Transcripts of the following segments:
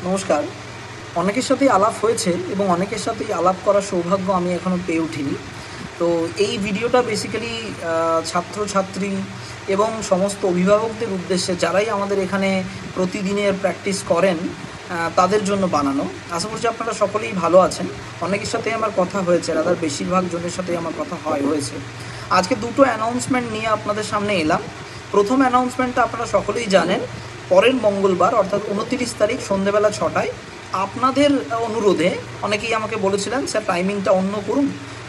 নমস্কার। অনেকের সাথেই আলাপ হয়েছে এবং অনেকের সাথেই আলাপ করার সৌভাগ্য আমি এখনও পেয়ে উঠিনি। তো এই ভিডিওটা বেসিক্যালি ছাত্রছাত্রী এবং সমস্ত অভিভাবকদের উদ্দেশ্যে, যারাই আমাদের এখানে প্রতিদিনের প্র্যাকটিস করেন তাদের জন্য বানানো। আশা করছি আপনারা সকলেই ভালো আছেন। অনেকের সাথেই আমার কথা হয়েছে, রাদার বেশিরভাগ জনের সাথেই আমার কথা হয়েছে। আজকে দুটো অ্যানাউন্সমেন্ট নিয়ে আপনাদের সামনে এলাম। প্রথম অ্যানাউন্সমেন্টটা আপনারা সকলেই জানেন, পরের মঙ্গলবার অর্থাৎ 29 তারিখ সন্ধ্যেবেলা 6টায় আপনাদের অনুরোধে অনেকেই আমাকে বলেছিলেন স্যার টাইমিংটা অন্য করুন,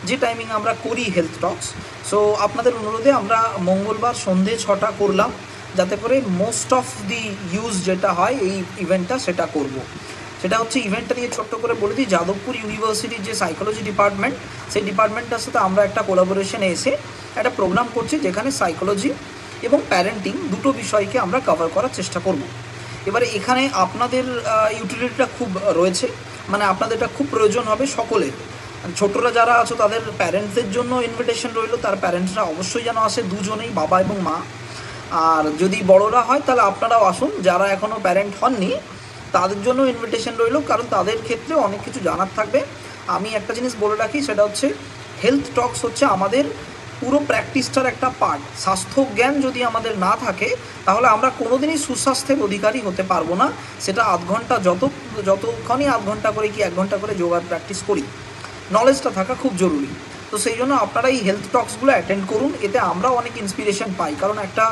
যে টাইমিং আমরা করি হেলথ টক্স। সো আপনাদের অনুরোধে আমরা মঙ্গলবার সন্ধ্যে 6টা করলাম, যাতে করে মোস্ট অফ দি ইউজ যেটা হয় এই ইভেন্টটা সেটা করব। সেটা হচ্ছে, ইভেন্টটা নিয়ে ছোট্ট করে বলে দিই, যাদবপুর ইউনিভার্সিটির যে সাইকোলজি ডিপার্টমেন্ট, সেই ডিপার্টমেন্টটার সাথে আমরা একটা কোলাবোরেশনে এসে একটা প্রোগ্রাম করছি, যেখানে সাইকোলজি এবং প্যারেন্টিং দুটো বিষয়কে আমরা কভার করার চেষ্টা করব। এবারে এখানে আপনাদের ইউটিলিটিটা খুব রয়েছে, মানে আপনাদের এটা খুব প্রয়োজন হবে সকলের। ছোটরা যারা আছো তাদের প্যারেন্টসদের জন্য ইনভিটেশন রইল, তার প্যারেন্টসরা অবশ্যই যেন আসে, দুজনেই, বাবা এবং মা। আর যদি বড়রা হয় তাহলে আপনারাও আসুন, যারা এখনও প্যারেন্ট হননি তাদের জন্য ইনভিটেশন রইল, কারণ তাদের ক্ষেত্রে অনেক কিছু জানার থাকবে। আমি একটা জিনিস বলে রাখি, সেটা হচ্ছে হেলথ টক্স হচ্ছে আমাদের পুরো প্র্যাকটিসটার একটা পার্ট। স্বাস্থ্য জ্ঞান যদি আমাদের না থাকে তাহলে আমরা কোনোদিনই সুস্বাস্থ্যের অধিকারী হতে পারবো না। সেটা আধ ঘন্টা যতক্ষণই আধ ঘন্টা করে কি 1 ঘন্টা করে যোগার প্র্যাকটিস করি, নলেজটা থাকা খুব জরুরি। তো সেই জন্য আপনারা এই হেলথ টক্সগুলো অ্যাটেন্ড করুন, এতে আমরাও অনেক ইন্সপিরেশন পাই। কারণ একটা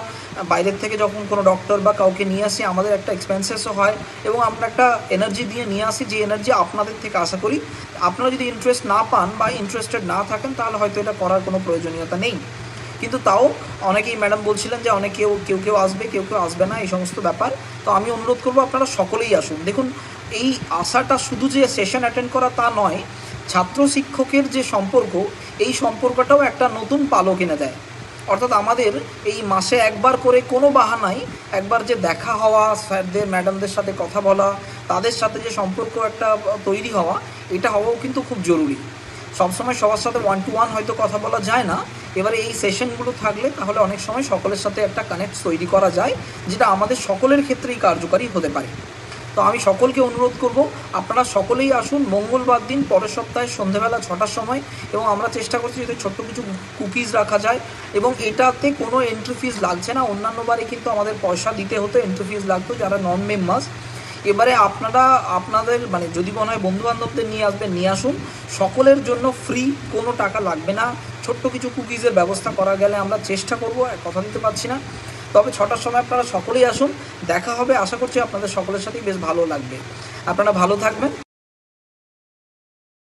বাইরের থেকে যখন কোনো ডক্টর বা কাউকে নিয়ে আসি, আমাদের একটা এক্সপেন্সেসও হয় এবং আমরা একটা এনার্জি দিয়ে নিয়ে আসি, যে এনার্জি আপনাদের থেকে আশা করি। আপনারা যদি ইন্টারেস্ট না পান বা ইন্টারেস্টেড না থাকেন তাহলে হয়তো এটা করার কোনো প্রয়োজনীয়তা নেই। কিন্তু তাও অনেকেই ম্যাডাম বলছিলেন যে কেউ আসবে, কেউ আসবে না, এই সমস্ত ব্যাপার। তো আমি অনুরোধ করবো আপনারা সকলেই আসুন। দেখুন, এই আশাটা শুধু যে সেশন অ্যাটেন্ড করা তা নয়, ছাত্র শিক্ষকের যে সম্পর্ক, এই সম্পর্কটাও একটা নতুন পালক এনে দেয়। অর্থাৎ আমাদের এই মাসে একবার করে কোনো বাহানায় একবার যে দেখা হওয়া, স্যারদের ম্যাডামদের সাথে কথা বলা, তাদের সাথে যে সম্পর্ক একটা তৈরি হওয়া, এটা হওয়াও কিন্তু খুব জরুরি। সবসময় সবার সাথে 1 to 1 হয়তো কথা বলা যায় না। এবারে এই সেশনগুলো থাকলে তাহলে অনেক সময় সকলের সাথে একটা কানেক্ট তৈরি করা যায়, যেটা আমাদের সকলের ক্ষেত্রেই কার্যকারী হতে পারে। তো আমি সকলকে অনুরোধ করব, আপনারা সকলেই আসুন মঙ্গলবার দিন, পরের সপ্তাহে সন্ধ্যেবেলা 6টার সময়। এবং আমরা চেষ্টা করছি যাতে ছোট্ট কিছু কুকিজ রাখা যায়, এবং এটাতে কোনো এন্ট্রি ফিজ লাগছে না। অন্যান্য বারে কিন্তু আমাদের পয়সা দিতে হতো, এন্ট্রি ফিজ লাগতো যারা নন মেম্বার্স। এবারে আপনারা আপনাদের যদি মনে হয় বন্ধুবান্ধবদের নিয়ে আসবেন, নিয়ে আসুন। সকলের জন্য ফ্রি, কোনো টাকা লাগবে না। ছোট্ট কিছু কুকিজের ব্যবস্থা করা গেলে আমরা চেষ্টা করব, কথা দিতে পারছি না। তবে 6টার সময় আপনারা সকলেই আসুন, দেখা হবে। আশা করছি আপনাদের সকলের সাথেই বেশ ভালো লাগবে। আপনারা ভালো থাকবেন।